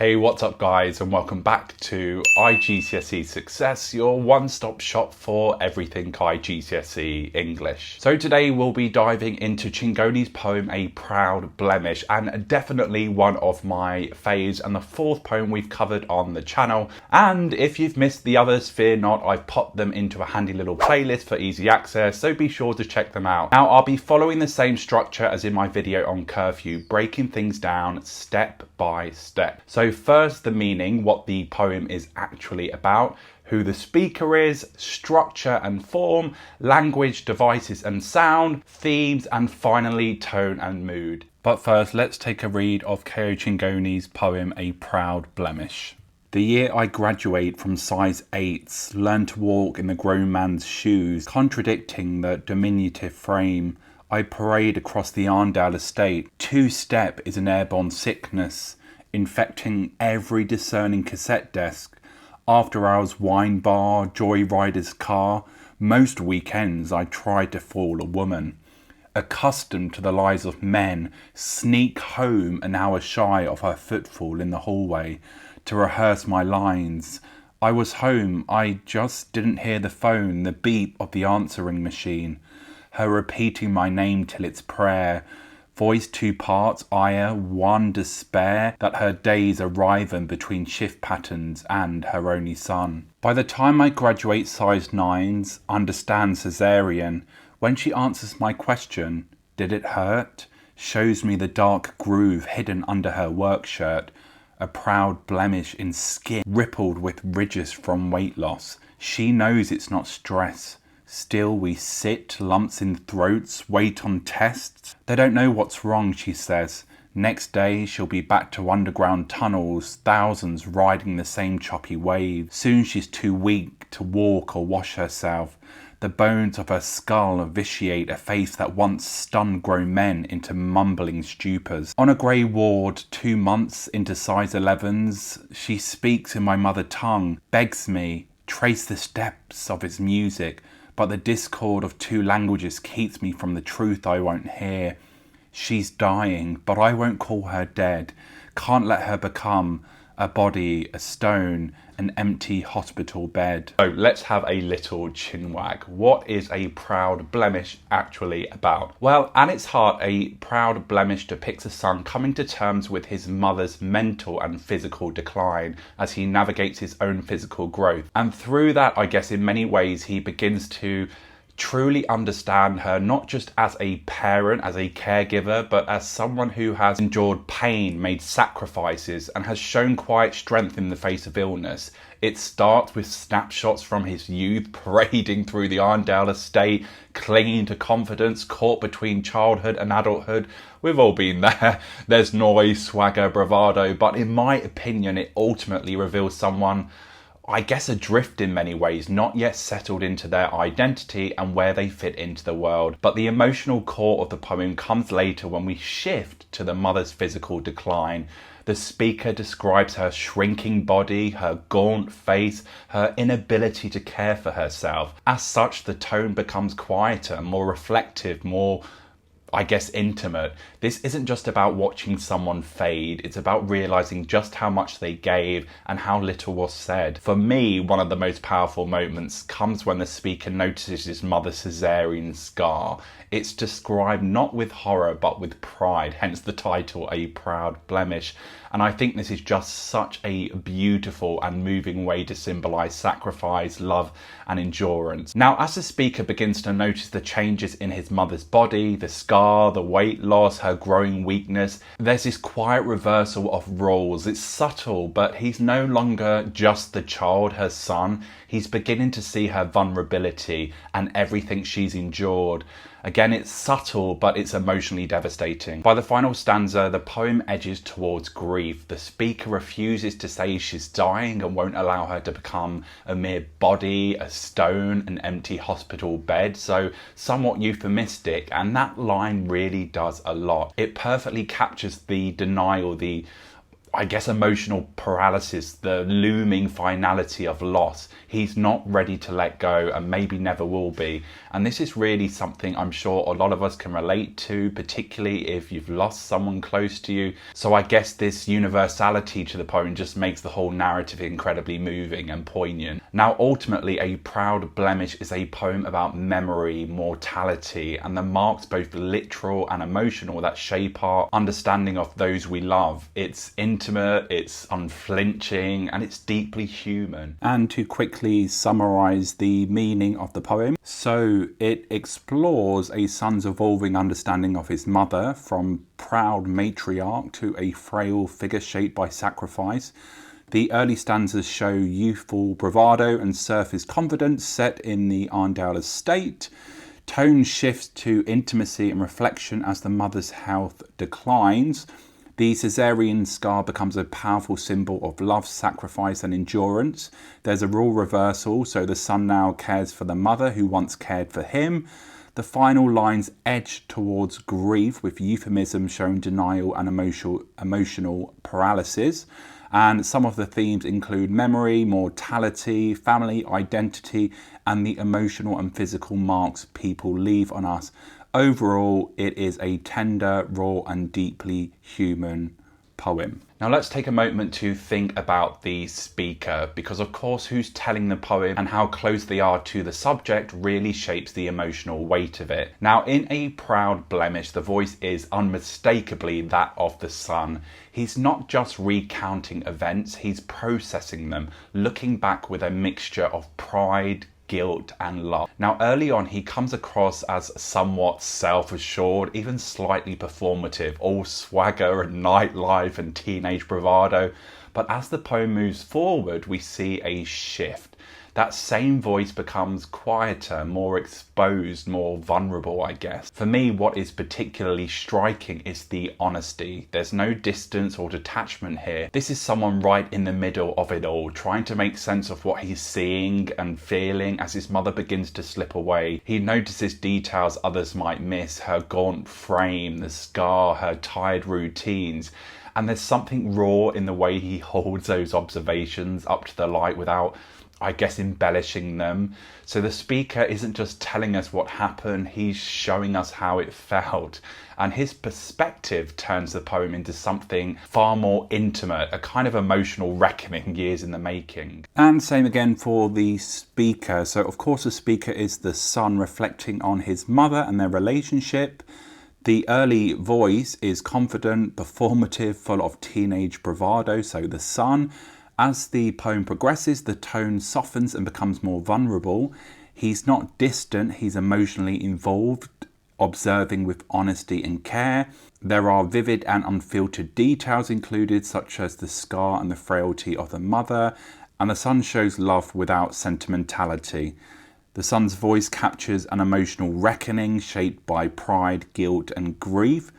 Hey, what's up guys, and welcome back to IGCSE Success, your one-stop shop for everything IGCSE English. So today we'll be diving into Chingonyi's poem, A Proud Blemish, and definitely one of my faves and the fourth poem we've covered on the channel. And if you've missed the others, fear not, I've popped them into a handy little playlist for easy access, so be sure to check them out. Now, I'll be following the same structure as in my video on curfew, breaking things down step by step. So first, the meaning, what the poem is actually about, who the speaker is, structure and form, language, devices and sound, themes, and finally tone and mood. But first, let's take a read of Kayo Chingonyi's poem, A Proud Blemish. The year I graduate from size 8s, learn to walk in the grown man's shoes, contradicting the diminutive frame. I parade across the Arndale estate. Two-step is an airborne sickness, infecting every discerning cassette desk, after-hours wine bar, joyrider's car. Most weekends I try to fool a woman. Accustomed to the lies of men, sneak home an hour shy of her footfall in the hallway to rehearse my lines. I was home, I just didn't hear the phone, the beep of the answering machine. Her repeating my name till it's prayer. Voice two parts, ire, one despair, that her days arriving between shift patterns and her only son. By the time I graduate size 9s, understand cesarean, when she answers my question, did it hurt? Shows me the dark groove hidden under her work shirt, a proud blemish in skin, rippled with ridges from weight loss. She knows it's not stress. Still we sit, lumps in throats, wait on tests. They don't know what's wrong, she says. Next day she'll be back to underground tunnels, thousands riding the same choppy wave. Soon she's too weak to walk or wash herself. The bones of her skull vitiate a face that once stunned grown men into mumbling stupors. On a grey ward, 2 months into size 11s, she speaks in my mother tongue, begs me, trace the steps of its music. But the discord of two languages keeps me from the truth I won't hear. She's dying, but I won't call her dead. Can't let her become a body, a stone, an empty hospital bed. So let's have a little chinwag. What is A Proud Blemish actually about? Well, at its heart, A Proud Blemish depicts a son coming to terms with his mother's mental and physical decline as he navigates his own physical growth. And through that, I guess in many ways, he begins to truly understand her, not just as a parent, as a caregiver, but as someone who has endured pain, made sacrifices, and has shown quiet strength in the face of illness. It starts with snapshots from his youth, parading through the Arndale estate, clinging to confidence, caught between childhood and adulthood. We've all been there. There's noise, swagger, bravado, but in my opinion, it ultimately reveals someone, I guess, adrift in many ways, not yet settled into their identity and where they fit into the world. But the emotional core of the poem comes later when we shift to the mother's physical decline. The speaker describes her shrinking body, her gaunt face, her inability to care for herself. As such, the tone becomes quieter, more reflective, more, I guess, intimate. This isn't just about watching someone fade, it's about realizing just how much they gave and how little was said. For me, one of the most powerful moments comes when the speaker notices his mother's cesarean scar. It's described not with horror but with pride, hence the title, A Proud Blemish. And I think this is just such a beautiful and moving way to symbolize sacrifice, love, and endurance. Now, as the speaker begins to notice the changes in his mother's body, the scar, the weight loss, her growing weakness, there's this quiet reversal of roles. It's subtle, but he's no longer just the child, her son. He's beginning to see her vulnerability and everything she's endured. Again, it's subtle, but it's emotionally devastating. By the final stanza, the poem edges towards grief. The speaker refuses to say she's dying and won't allow her to become a mere body, a stone, an empty hospital bed. So somewhat euphemistic, and that line really does a lot. It perfectly captures the denial, the I guess, emotional paralysis, the looming finality of loss. He's not ready to let go and maybe never will be. And this is really something I'm sure a lot of us can relate to, particularly if you've lost someone close to you. So I guess this universality to the poem just makes the whole narrative incredibly moving and poignant. Now, ultimately, A Proud Blemish is a poem about memory, mortality, and the marks, both literal and emotional, that shape our understanding of those we love. It's intimate, it's unflinching, and it's deeply human. And to quickly summarize the meaning of the poem, so it explores a son's evolving understanding of his mother, from proud matriarch to a frail figure shaped by sacrifice. The early stanzas show youthful bravado and surface confidence set in the Arndale estate. Tone shifts to intimacy and reflection as the mother's health declines. The caesarean scar becomes a powerful symbol of love, sacrifice and endurance. There's a role reversal, so the son now cares for the mother who once cared for him. The final lines edge towards grief, with euphemism showing denial and emotional paralysis. And some of the themes include memory, mortality, family, identity, and the emotional and physical marks people leave on us. Overall, it is a tender, raw, and deeply human poem. Now let's take a moment to think about the speaker, because of course who's telling the poem and how close they are to the subject really shapes the emotional weight of it. Now, in A Proud Blemish, the voice is unmistakably that of the son. He's not just recounting events, he's processing them, looking back with a mixture of pride, guilt and love. Now, early on, he comes across as somewhat self-assured, even slightly performative, all swagger and nightlife and teenage bravado. But as the poem moves forward, we see a shift. That same voice becomes quieter, more exposed, more vulnerable, I guess. For me, what is particularly striking is the honesty. There's no distance or detachment here. This is someone right in the middle of it all, trying to make sense of what he's seeing and feeling as his mother begins to slip away. He notices details others might miss, her gaunt frame, the scar, her tired routines. And there's something raw in the way he holds those observations up to the light without, I guess, embellishing them. So the speaker isn't just telling us what happened, he's showing us how it felt. And his perspective turns the poem into something far more intimate, a kind of emotional reckoning years in the making. And same again for the speaker. So of course the speaker is the son reflecting on his mother and their relationship. The early voice is confident, performative, full of teenage bravado, so the son. As the poem progresses, the tone softens and becomes more vulnerable. He's not distant, he's emotionally involved, observing with honesty and care. There are vivid and unfiltered details included, such as the scar and the frailty of the mother, and the son shows love without sentimentality. The son's voice captures an emotional reckoning shaped by pride, guilt and grief.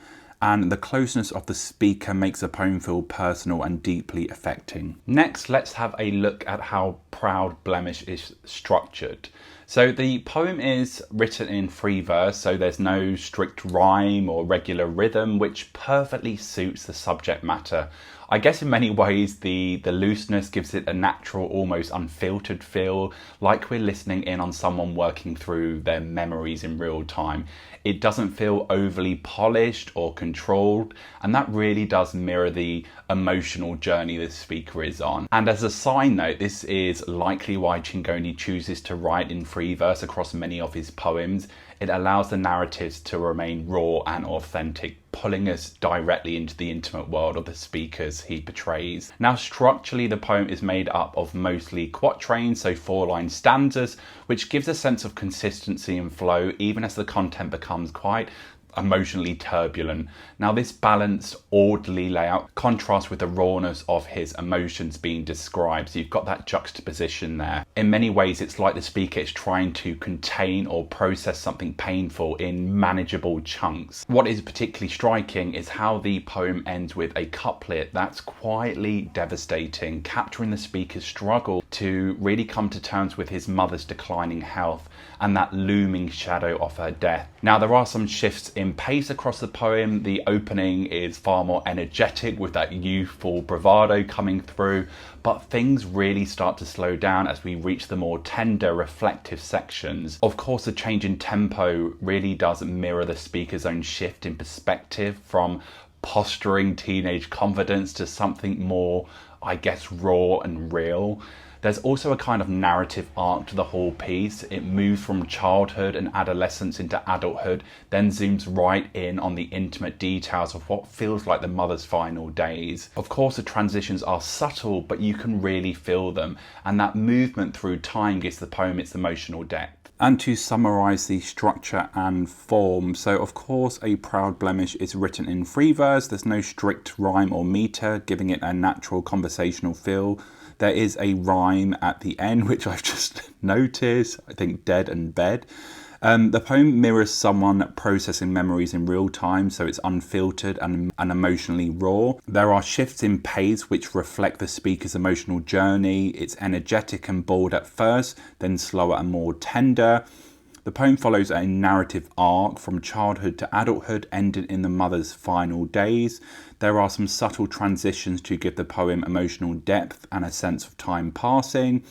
And the closeness of the speaker makes the poem feel personal and deeply affecting. Next, let's have a look at how Proud Blemish is structured. So the poem is written in free verse, so there's no strict rhyme or regular rhythm, which perfectly suits the subject matter. I guess in many ways the looseness gives it a natural, almost unfiltered feel, like we're listening in on someone working through their memories in real time. It doesn't feel overly polished or controlled, and that really does mirror the emotional journey the speaker is on. And as a side note, this is likely why Chingonyi chooses to write in free verse across many of his poems. It allows the narratives to remain raw and authentic, pulling us directly into the intimate world of the speakers he portrays. Now, structurally, the poem is made up of mostly quatrains, so 4-line stanzas, which gives a sense of consistency and flow, even as the content becomes quite emotionally turbulent. Now, this balanced, orderly layout contrasts with the rawness of his emotions being described, so you've got that juxtaposition there. In many ways, it's like the speaker is trying to contain or process something painful in manageable chunks. What is particularly striking is how the poem ends with a couplet that's quietly devastating, capturing the speaker's struggle to really come to terms with his mother's declining health and that looming shadow of her death. Now, there are some shifts in pace across the poem. The opening is far more energetic with that youthful bravado coming through, but things really start to slow down as we reach the more tender, reflective sections. Of course, the change in tempo really does mirror the speaker's own shift in perspective from posturing teenage confidence to something more, I guess, raw and real. There's also a kind of narrative arc to the whole piece. It moves from childhood and adolescence into adulthood, then zooms right in on the intimate details of what feels like the mother's final days. Of course, the transitions are subtle, but you can really feel them, and that movement through time gives the poem its emotional depth. And to summarise the structure and form, so of course A Proud Blemish is written in free verse. There's no strict rhyme or metre, giving it a natural conversational feel. There is a rhyme at the end, which I've just noticed, I think dead and bed. The poem mirrors someone processing memories in real time, so it's unfiltered and emotionally raw. There are shifts in pace which reflect the speaker's emotional journey. It's energetic and bold at first, then slower and more tender. The poem follows a narrative arc from childhood to adulthood, ending in the mother's final days. There are some subtle transitions to give the poem emotional depth and a sense of time passing.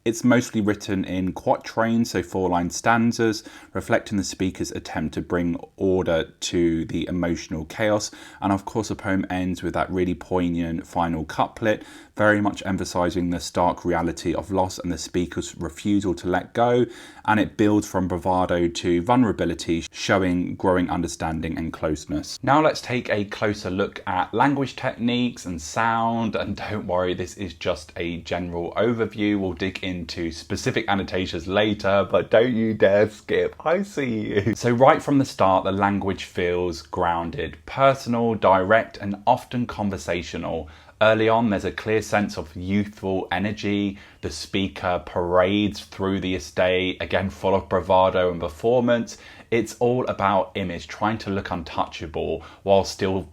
It's mostly written in quatrains, so 4-line stanzas, reflecting the speaker's attempt to bring order to the emotional chaos. And of course, the poem ends with that really poignant final couplet, very much emphasising the stark reality of loss and the speaker's refusal to let go. And it builds from bravado to vulnerability, showing growing understanding and closeness. Now let's take a closer look at language techniques and sound. And don't worry, this is just a general overview. We'll dig into specific annotations later, but don't you dare skip, I see you. So right from the start, the language feels grounded, personal, direct, and often conversational. Early on, there's a clear sense of youthful energy. The speaker parades through the estate, again full of bravado and performance. It's all about image, trying to look untouchable while still,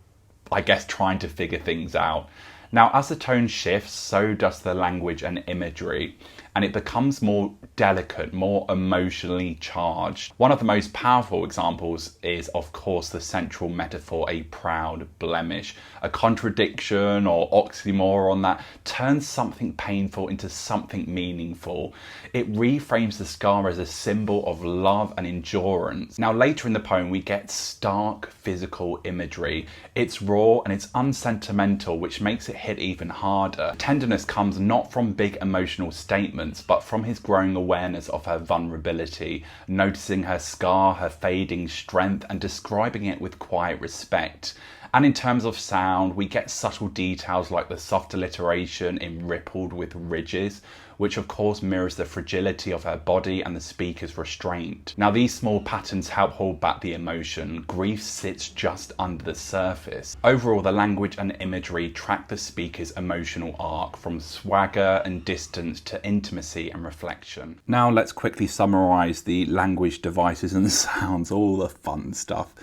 I guess, trying to figure things out. Now, as the tone shifts, so does the language and imagery, and it becomes more delicate, more emotionally charged. One of the most powerful examples is, of course, the central metaphor, a proud blemish, a contradiction or oxymoron that turns something painful into something meaningful. It reframes the scar as a symbol of love and endurance. Now, later in the poem, we get stark physical imagery. It's raw and it's unsentimental, which makes it hit even harder. Tenderness comes not from big emotional statements, but from his growing awareness of her vulnerability, noticing her scar, her fading strength, and describing it with quiet respect. And in terms of sound, we get subtle details like the soft alliteration in rippled with ridges, which of course mirrors the fragility of her body and the speaker's restraint. Now, these small patterns help hold back the emotion. Grief sits just under the surface. Overall, the language and imagery track the speaker's emotional arc from swagger and distance to intimacy and reflection. Now let's quickly summarize the language devices and sounds, all the fun stuff.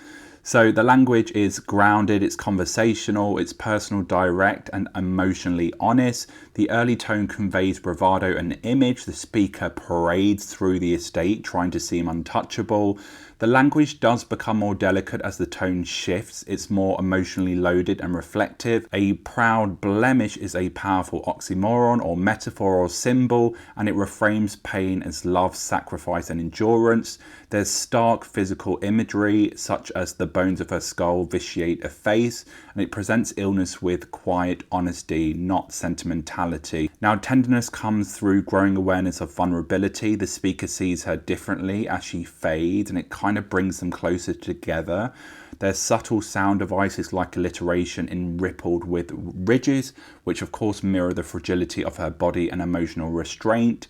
So the language is grounded, it's conversational, it's personal, direct, and emotionally honest. The early tone conveys bravado and image. The speaker parades through the estate, trying to seem untouchable. The language does become more delicate as the tone shifts. It's more emotionally loaded and reflective. A proud blemish is a powerful oxymoron or metaphor or symbol, and it reframes pain as love, sacrifice, and endurance. There's stark physical imagery, such as the bones of her skull vitiate a face, and it presents illness with quiet honesty, not sentimentality. Now, tenderness comes through growing awareness of vulnerability. The speaker sees her differently as she fades, and it kind of brings them closer together. There's subtle sound devices like alliteration in rippled with ridges, which of course mirror the fragility of her body and emotional restraint.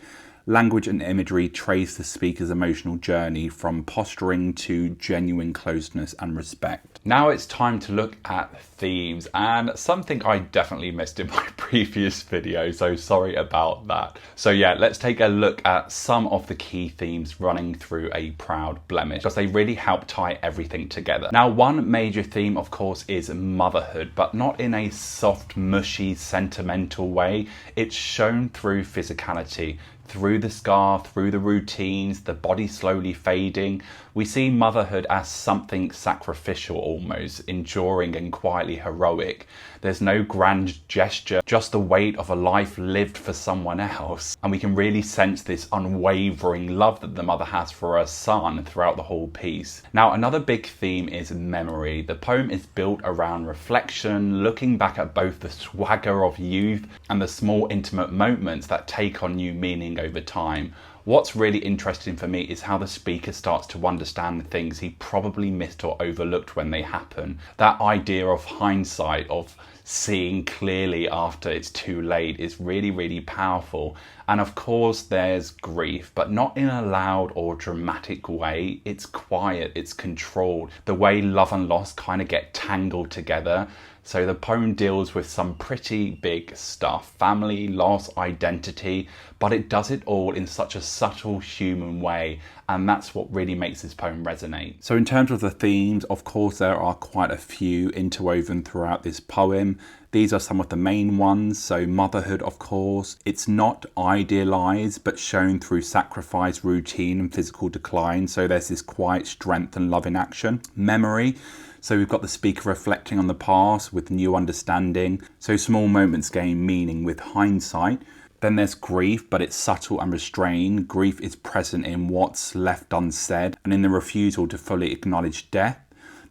Language and imagery trace the speaker's emotional journey from posturing to genuine closeness and respect. Now it's time to look at themes, and something I definitely missed in my previous video, so sorry about that. So yeah, let's take a look at some of the key themes running through A Proud Blemish, because they really help tie everything together. Now, one major theme, of course, is motherhood, but not in a soft, mushy, sentimental way. It's shown through physicality. Through the scar, through the routines, the body slowly fading, we see motherhood as something sacrificial almost, enduring and quietly heroic. There's no grand gesture, just the weight of a life lived for someone else. And we can really sense this unwavering love that the mother has for her son throughout the whole piece. Now, another big theme is memory. The poem is built around reflection, looking back at both the swagger of youth and the small intimate moments that take on new meaning over time. What's really interesting for me is how the speaker starts to understand the things he probably missed or overlooked when they happen. That idea of hindsight, of seeing clearly after it's too late, is really, really powerful. And of course there's grief, but not in a loud or dramatic way. It's quiet, it's controlled. The way love and loss kind of get tangled together. So the poem deals with some pretty big stuff, family, loss, identity, but it does it all in such a subtle human way. And that's what really makes this poem resonate. So in terms of the themes, of course, there are quite a few interwoven throughout this poem. These are some of the main ones. So motherhood, of course, it's not idealized, but shown through sacrifice, routine and physical decline. So there's this quiet strength and love in action. Memory. So we've got the speaker reflecting on the past with new understanding. So small moments gain meaning with hindsight. Then there's grief, but it's subtle and restrained. Grief is present in what's left unsaid and in the refusal to fully acknowledge death.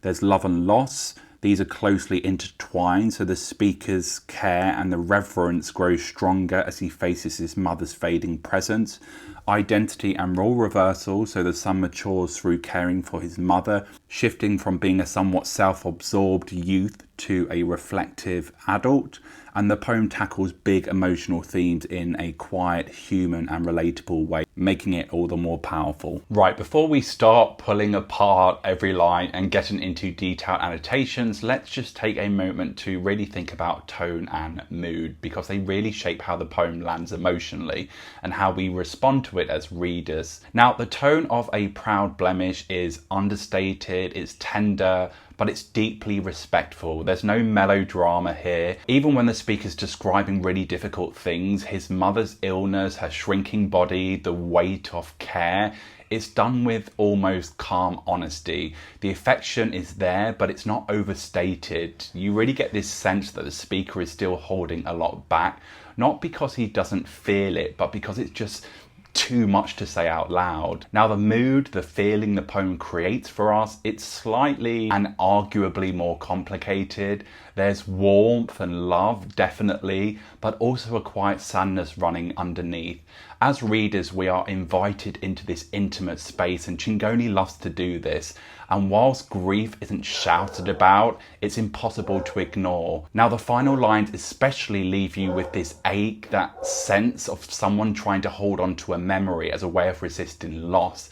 There's love and loss. These are closely intertwined, so the speaker's care and the reverence grows stronger as he faces his mother's fading presence. Identity and role reversal, so the son matures through caring for his mother, shifting from being a somewhat self-absorbed youth to a reflective adult. And the poem tackles big emotional themes in a quiet, human and relatable way, making it all the more powerful. Right, before we start pulling apart every line and getting into detailed annotations, let's just take a moment to really think about tone and mood, because they really shape how the poem lands emotionally and how we respond to it as readers. Now, the tone of A Proud Blemish is understated, it's tender, but it's deeply respectful. There's no melodrama here. Even when the speaker's describing really difficult things, his mother's illness, her shrinking body, the weight of care, it's done with almost calm honesty. The affection is there, but it's not overstated. You really get this sense that the speaker is still holding a lot back, not because he doesn't feel it, but because it's just too much to say out loud. Now, the mood, the feeling the poem creates for us, it's slightly and arguably more complicated. There's warmth and love, definitely, but also a quiet sadness running underneath. As readers, we are invited into this intimate space, and Chingonyi loves to do this. And whilst grief isn't shouted about, it's impossible to ignore. Now, the final lines especially leave you with this ache, that sense of someone trying to hold on to a memory as a way of resisting loss.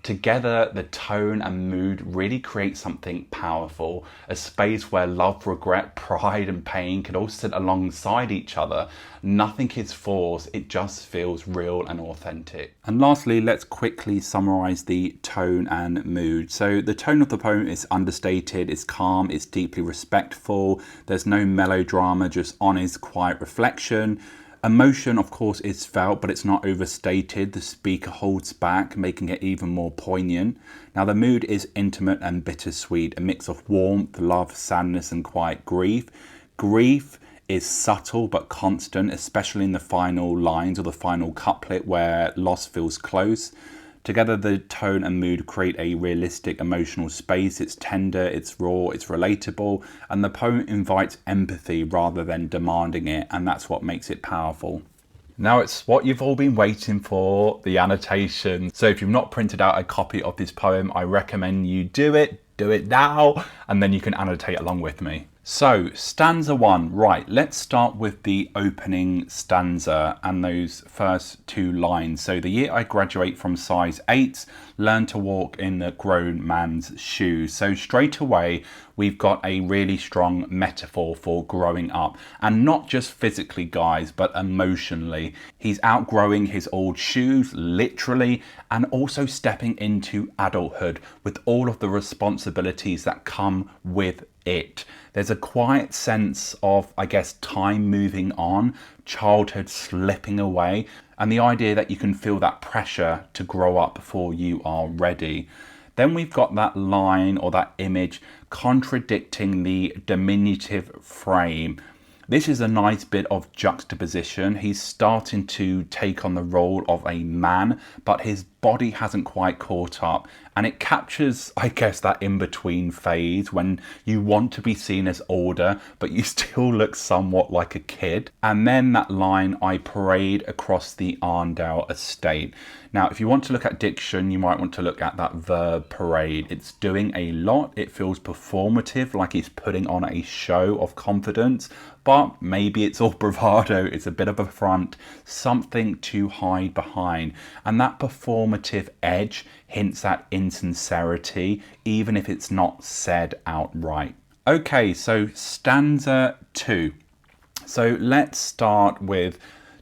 Together, the tone and mood really create something powerful, a space where love, regret, pride and pain can all sit alongside each other. Nothing is forced, it just feels real and authentic. And lastly, let's quickly summarize the tone and mood. So the tone of the poem is understated, it's calm, it's deeply respectful. There's no melodrama, just honest, quiet reflection. Emotion, of course, is felt, but it's not overstated. The speaker holds back, making it even more poignant. Now, the mood is intimate and bittersweet, a mix of warmth, love, sadness, and quiet grief. Grief is subtle but constant, especially in the final lines or the final couplet where loss feels close. Together, the tone and mood create a realistic emotional space. It's tender, it's raw, it's relatable, and the poem invites empathy rather than demanding it, and that's what makes it powerful. Now it's what you've all been waiting for, the annotation. So if you've not printed out a copy of this poem, I recommend you do it now, and then you can annotate along with me. So, stanza 1, right, let's start with the opening stanza and those first 2 lines. So, the year I graduate from size 8, learn to walk in the grown man's shoes. So, straight away, we've got a really strong metaphor for growing up. And not just physically, guys, but emotionally. He's outgrowing his old shoes, literally, and also stepping into adulthood with all of the responsibilities that come with it. There's a quiet sense of, I guess, time moving on, childhood slipping away, and the idea that you can feel that pressure to grow up before you are ready. Then we've got that line or that image contradicting the diminutive frame. This is a nice bit of juxtaposition. He's starting to take on the role of a man, but his body hasn't quite caught up. And it captures, I guess, that in-between phase when you want to be seen as older, but you still look somewhat like a kid. And then that line, I parade across the Arndale estate. Now, if you want to look at diction, you might want to look at that verb parade. It's doing a lot. It feels performative, like he's putting on a show of confidence, but maybe it's all bravado. It's a bit of a front, something to hide behind. And that performative edge hints at insincerity, even if it's not said outright. Okay, so stanza 2. So let's start with: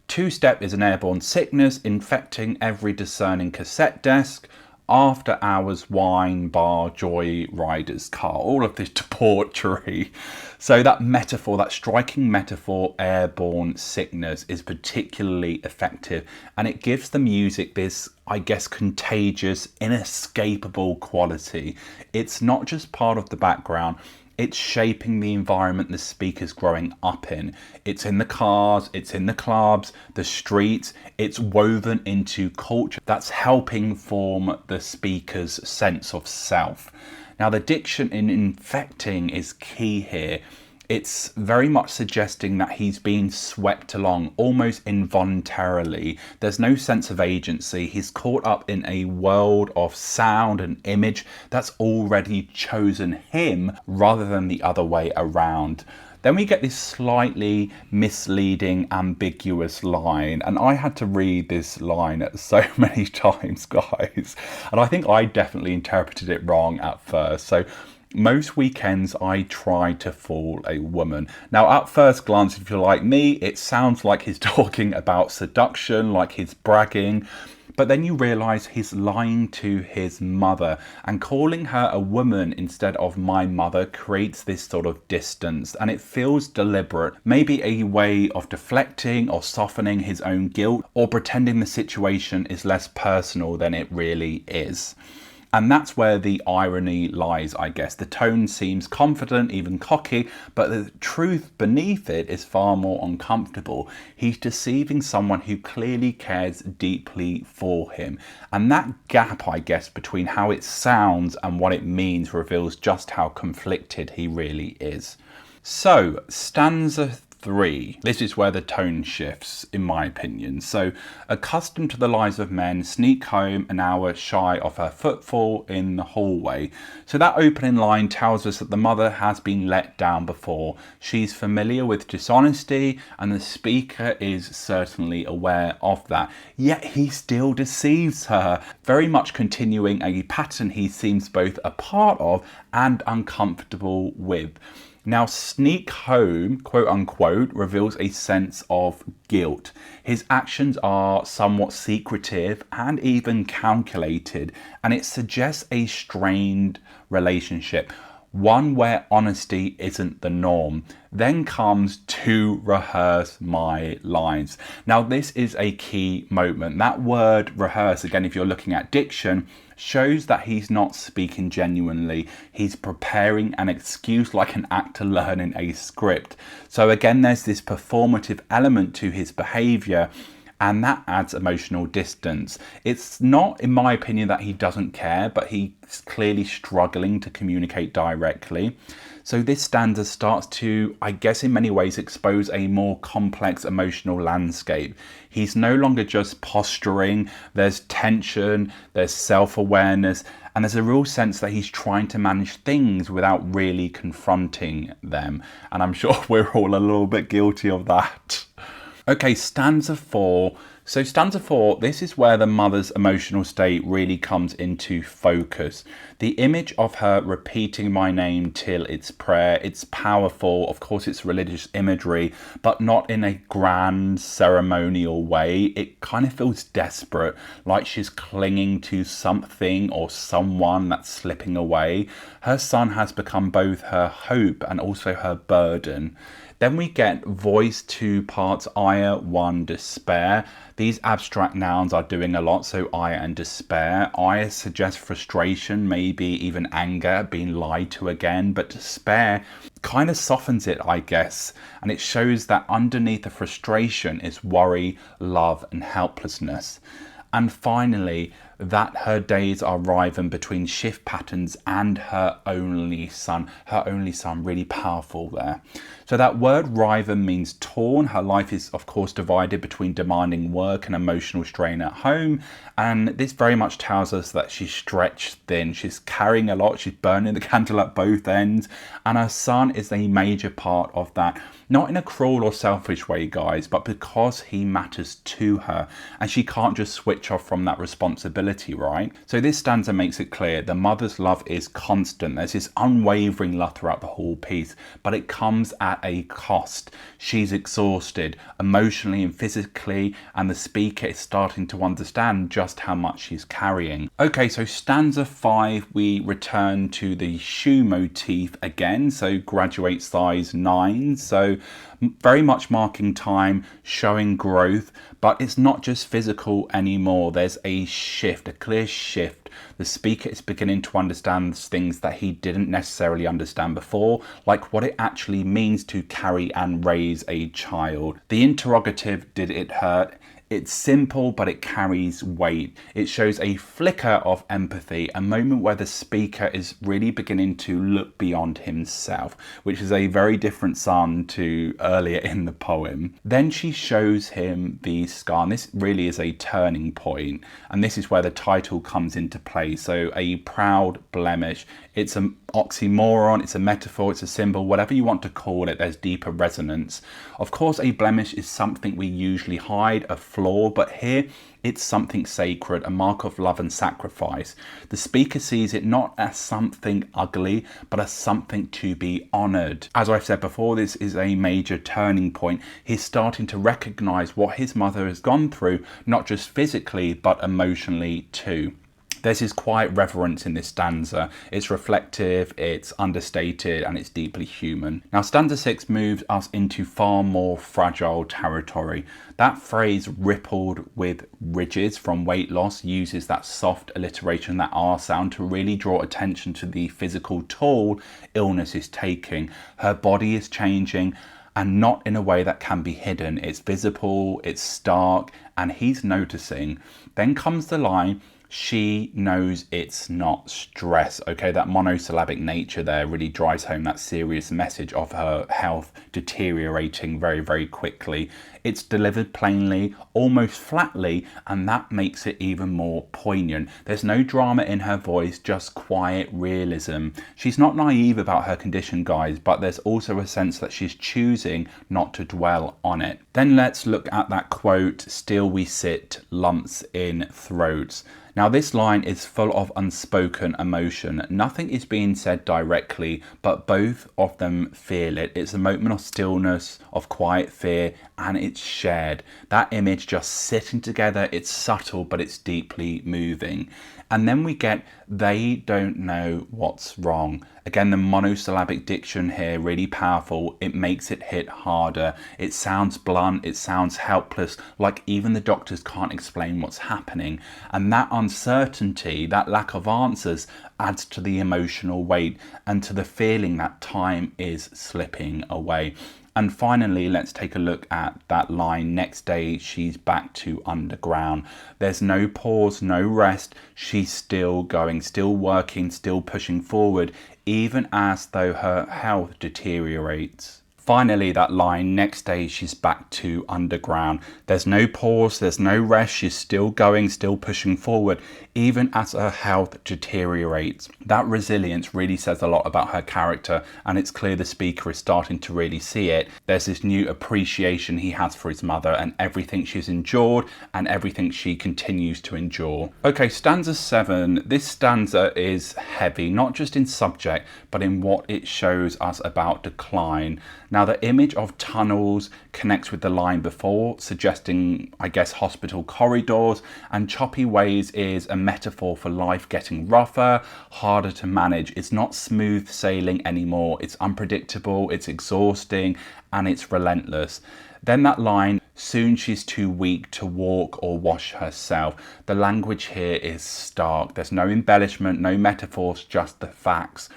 two-step is an airborne sickness infecting every discerning cassette desk. After hours wine bar joy rider's car. All of this debauchery. So that metaphor, that striking metaphor, airborne sickness, is particularly effective, and it gives the music this, I guess, contagious, inescapable quality. It's not just part of the background. It's shaping the environment the speaker's growing up in. It's in the cars, it's in the clubs, the streets. It's woven into culture that's helping form the speaker's sense of self. Now, the diction in infecting is key here. It's very much suggesting that he's being swept along almost involuntarily. There's no sense of agency. He's caught up in a world of sound and image that's already chosen him rather than the other way around. Then we get this slightly misleading, ambiguous line. And I had to read this line so many times, guys. And I think I definitely interpreted it wrong at first. So, most weekends I try to fool a woman. Now, at first glance, if you're like me, it sounds like he's talking about seduction, like he's bragging. But then you realise he's lying to his mother, and calling her a woman instead of my mother creates this sort of distance, and it feels deliberate. Maybe a way of deflecting or softening his own guilt, or pretending the situation is less personal than it really is. And that's where the irony lies, I guess. The tone seems confident, even cocky, but the truth beneath it is far more uncomfortable. He's deceiving someone who clearly cares deeply for him. And that gap, I guess, between how it sounds and what it means reveals just how conflicted he really is. So, stanza 3. This is where the tone shifts, in my opinion. So, accustomed to the lies of men, sneak home an hour shy of her footfall in the hallway. So that opening line tells us that the mother has been let down before. She's familiar with dishonesty, and the speaker is certainly aware of that. Yet he still deceives her, very much continuing a pattern he seems both a part of and uncomfortable with. Now, sneak home, quote unquote, reveals a sense of guilt. His actions are somewhat secretive and even calculated, and it suggests a strained relationship, one where honesty isn't the norm. Then comes to rehearse my lines. Now, this is a key moment. That word rehearse, again, if you're looking at diction, shows that he's not speaking genuinely. He's preparing an excuse like an actor learning a script. So again, there's this performative element to his behavior, and that adds emotional distance. It's not, in my opinion, that he doesn't care, but he's clearly struggling to communicate directly. So this stanza starts to, I guess, in many ways expose a more complex emotional landscape. He's no longer just posturing. There's tension, there's self-awareness, and there's a real sense that he's trying to manage things without really confronting them. And I'm sure we're all a little bit guilty of that. Okay, stanza 4. So stanza 4, this is where the mother's emotional state really comes into focus. The image of her repeating my name till it's prayer, it's powerful. Of course, it's religious imagery, but not in a grand ceremonial way. It kind of feels desperate, like she's clinging to something or someone that's slipping away. Her son has become both her hope and also her burden. Then we get voice 2 parts, ire 1, despair. These abstract nouns are doing a lot, so ire and despair. Ire suggests frustration, maybe even anger, being lied to again, but despair kind of softens it, I guess, and it shows that underneath the frustration is worry, love, and helplessness. And finally, that her days are riven between shift patterns and her only son. Her only son, really powerful there. So that word riven means torn. Her life is, of course, divided between demanding work and emotional strain at home. And this very much tells us that she's stretched thin. She's carrying a lot. She's burning the candle at both ends. And her son is a major part of that. Not in a cruel or selfish way, guys, but because he matters to her. And she can't just switch off from that responsibility, right? So this stanza makes it clear the mother's love is constant. There's this unwavering love throughout the whole piece, but it comes at a cost. She's exhausted emotionally and physically, and the speaker is starting to understand just how much she's carrying. Okay, so stanza 5, we return to the shoe motif again, so graduate size 9. So very much marking time, showing growth, but it's not just physical anymore. There's a shift, a clear shift. The speaker is beginning to understand things that he didn't necessarily understand before, like what it actually means to carry and raise a child. The interrogative, did it hurt? It's simple, but it carries weight. It shows a flicker of empathy, a moment where the speaker is really beginning to look beyond himself, which is a very different son to earlier in the poem. Then she shows him the scar, and this really is a turning point, and this is where the title comes into play. So A Proud Blemish. It's an oxymoron, it's a metaphor, it's a symbol, whatever you want to call it, there's deeper resonance. Of course, a blemish is something we usually hide, a flaw, but here it's something sacred, a mark of love and sacrifice. The speaker sees it not as something ugly, but as something to be honoured. As I've said before, this is a major turning point. He's starting to recognise what his mother has gone through, not just physically, but emotionally too. There's this quiet reverence in this stanza. It's reflective, it's understated, and it's deeply human. Now, stanza 6 moves us into far more fragile territory. That phrase, rippled with ridges from weight loss, uses that soft alliteration, that R sound, to really draw attention to the physical toll illness is taking. Her body is changing, and not in a way that can be hidden. It's visible, it's stark, and he's noticing. Then comes the line, she knows it's not stress. Okay, that monosyllabic nature there really drives home that serious message of her health deteriorating very, very quickly. It's delivered plainly, almost flatly, and that makes it even more poignant. There's no drama in her voice, just quiet realism. She's not naive about her condition, guys, but there's also a sense that she's choosing not to dwell on it. Then let's look at that quote, still we sit, lumps in throats. Now this line is full of unspoken emotion. Nothing is being said directly, but both of them feel it. It's a moment of stillness, of quiet fear, and it's shared. That image just sitting together, it's subtle, but it's deeply moving. And then we get, they don't know what's wrong. Again, the monosyllabic diction here, really powerful. It makes it hit harder. It sounds blunt, it sounds helpless, like even the doctors can't explain what's happening. And that uncertainty, that lack of answers, adds to the emotional weight and to the feeling that time is slipping away. And finally, let's take a look at that line, next day she's back to underground. There's no pause, no rest. She's still going, still working, still pushing forward, even as though her health deteriorates. Finally, that line, next day she's back to underground. There's no pause, there's no rest, she's still going, still pushing forward, even as her health deteriorates. That resilience really says a lot about her character, and it's clear the speaker is starting to really see it. There's this new appreciation he has for his mother and everything she's endured and everything she continues to endure. Okay, stanza 7. This stanza is heavy, not just in subject, but in what it shows us about decline. Now, the image of tunnels connects with the line before, suggesting, I guess, hospital corridors, and choppy ways is a metaphor for life getting rougher, harder to manage. It's not smooth sailing anymore. It's unpredictable, it's exhausting, and it's relentless. Then that line, soon she's too weak to walk or wash herself. The language here is stark. There's no embellishment, no metaphors, just the facts.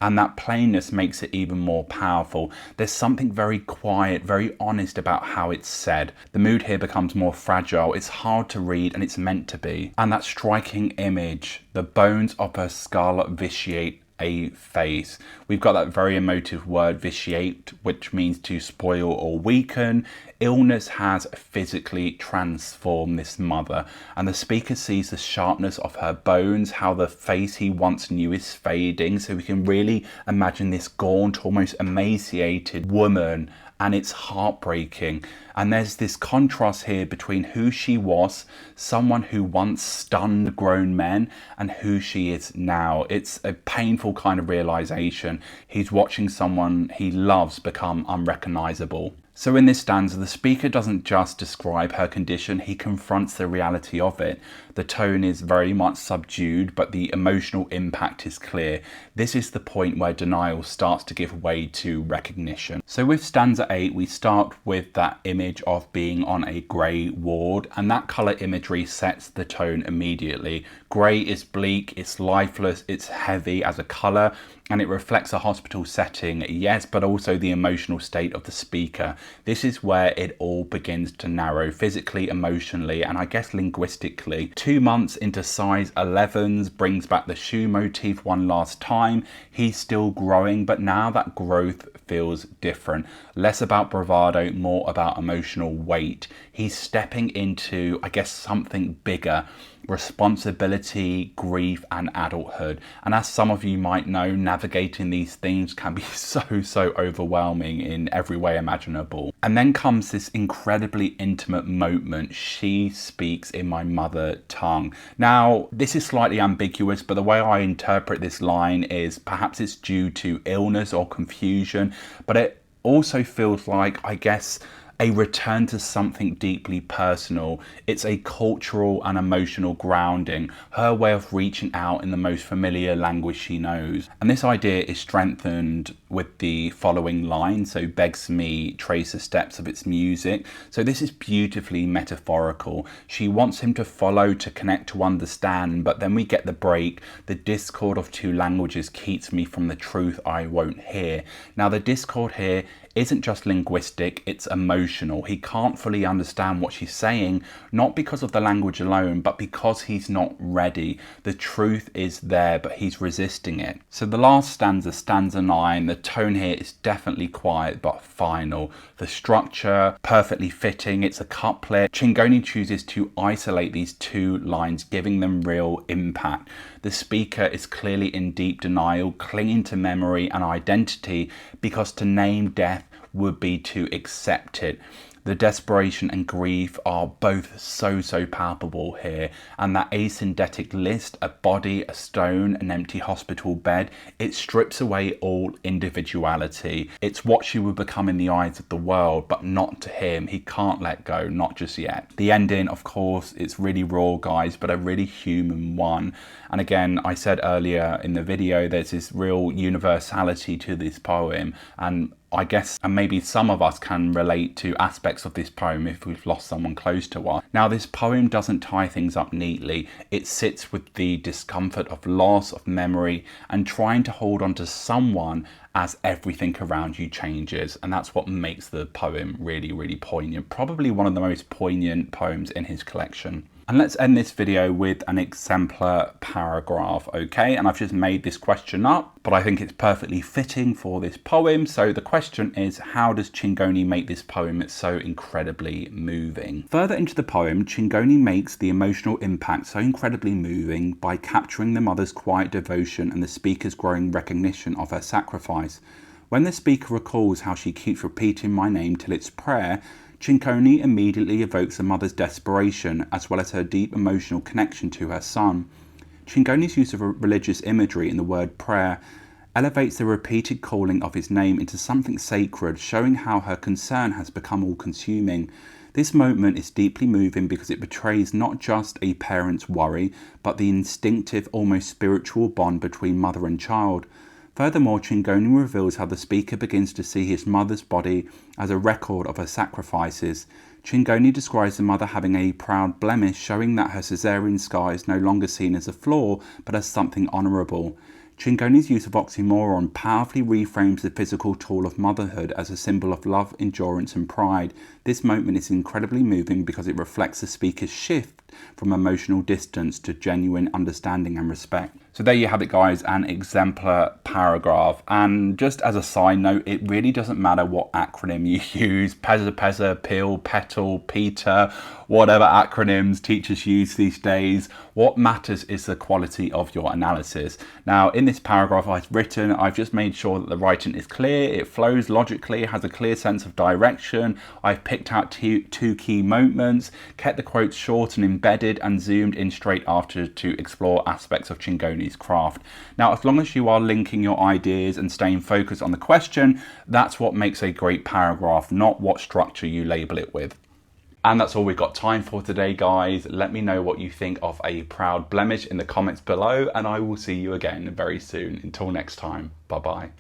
And that plainness makes it even more powerful. There's something very quiet, very honest about how it's said. The mood here becomes more fragile. It's hard to read, and it's meant to be. And that striking image, the bones of her skull vitiate a face. We've got that very emotive word vitiate, which means to spoil or weaken. Illness has physically transformed this mother, and the speaker sees the sharpness of her bones, how the face he once knew is fading, so we can really imagine this gaunt, almost emaciated woman, and it's heartbreaking. And there's this contrast here between who she was, someone who once stunned grown men, and who she is now. It's a painful kind of realization. He's watching someone he loves become unrecognizable. So in this stanza, the speaker doesn't just describe her condition, he confronts the reality of it. The tone is very much subdued, but the emotional impact is clear. This is the point where denial starts to give way to recognition. So with stanza 8, we start with that image of being on a grey ward, and that colour imagery sets the tone immediately. Grey is bleak, it's lifeless, it's heavy as a colour, and it reflects a hospital setting, yes, but also the emotional state of the speaker. This is where it all begins to narrow, physically, emotionally, and I guess linguistically. 2 months into size 11s brings back the shoe motif one last time. He's still growing, but now that growth feels different. Less about bravado, more about emotional weight. He's stepping into, I guess, something bigger. Responsibility, grief, and adulthood. And as some of you might know, navigating these themes can be so overwhelming in every way imaginable. And then comes this incredibly intimate moment. She speaks in my mother tongue. Now, this is slightly ambiguous, but the way I interpret this line is perhaps it's due to illness or confusion, but it also feels like, I guess, a return to something deeply personal. It's a cultural and emotional grounding, her way of reaching out in the most familiar language she knows. And this idea is strengthened with the following line, so begs me trace the steps of its music. So this is beautifully metaphorical. She wants him to follow, to connect, to understand, but then we get the break. The discord of two languages keeps me from the truth I won't hear. Now the discord here isn't just linguistic, it's emotional. He can't fully understand what she's saying, not because of the language alone, but because he's not ready. The truth is there, but he's resisting it. So the last stanza, stanza 9, the tone here is definitely quiet but final. The structure, perfectly fitting, it's a couplet. Chingonyi chooses to isolate these two lines, giving them real impact. The speaker is clearly in deep denial, clinging to memory and identity, because to name death would be to accept it. The desperation and grief are both so palpable here, and that asyndetic list, a body, a stone, an empty hospital bed, it strips away all individuality. It's what she would become in the eyes of the world, but not to him. He can't let go, not just yet. The ending, of course, it's really raw, guys, but a really human one. And again, I said earlier in the video, there's this real universality to this poem, and I guess, and maybe some of us can relate to aspects of this poem if we've lost someone close to us. Now, this poem doesn't tie things up neatly. It sits with the discomfort of loss, of memory, and trying to hold on to someone as everything around you changes. And that's what makes the poem really poignant. Probably one of the most poignant poems in his collection. And let's end this video with an exemplar paragraph, okay? And I've just made this question up, but I think it's perfectly fitting for this poem. So the question is, how does Chingonyi make this poem so incredibly moving? Further into the poem, Chingonyi makes the emotional impact so incredibly moving by capturing the mother's quiet devotion and the speaker's growing recognition of her sacrifice. When the speaker recalls how she keeps repeating my name till it's prayer, Chingonyi immediately evokes the mother's desperation as well as her deep emotional connection to her son. Chingonyi's use of religious imagery in the word prayer elevates the repeated calling of his name into something sacred, showing how her concern has become all-consuming. This moment is deeply moving because it betrays not just a parent's worry, but the instinctive, almost spiritual bond between mother and child. Furthermore, Chingonyi reveals how the speaker begins to see his mother's body as a record of her sacrifices. Chingonyi describes the mother having a proud blemish, showing that her caesarean scar is no longer seen as a flaw, but as something honourable. Chingonyi's use of oxymoron powerfully reframes the physical tool of motherhood as a symbol of love, endurance and pride. This moment is incredibly moving because it reflects the speaker's shift from emotional distance to genuine understanding and respect. So there you have it, guys, an exemplar paragraph. And just as a side note, it really doesn't matter what acronym you use, PESA, PIL, PETAL, PETA, whatever acronyms teachers use these days. What matters is the quality of your analysis. Now, in this paragraph I've just made sure that the writing is clear, it flows logically, has a clear sense of direction. I've picked out two key moments, kept the quotes short and embedded, and zoomed in straight after to explore aspects of Chingonyi's craft. Now, as long as you are linking your ideas and staying focused on the question, that's what makes a great paragraph, not what structure you label it with. And that's all we've got time for today, guys. Let me know what you think of A Proud Blemish in the comments below, and I will see you again very soon. Until next time, bye-bye.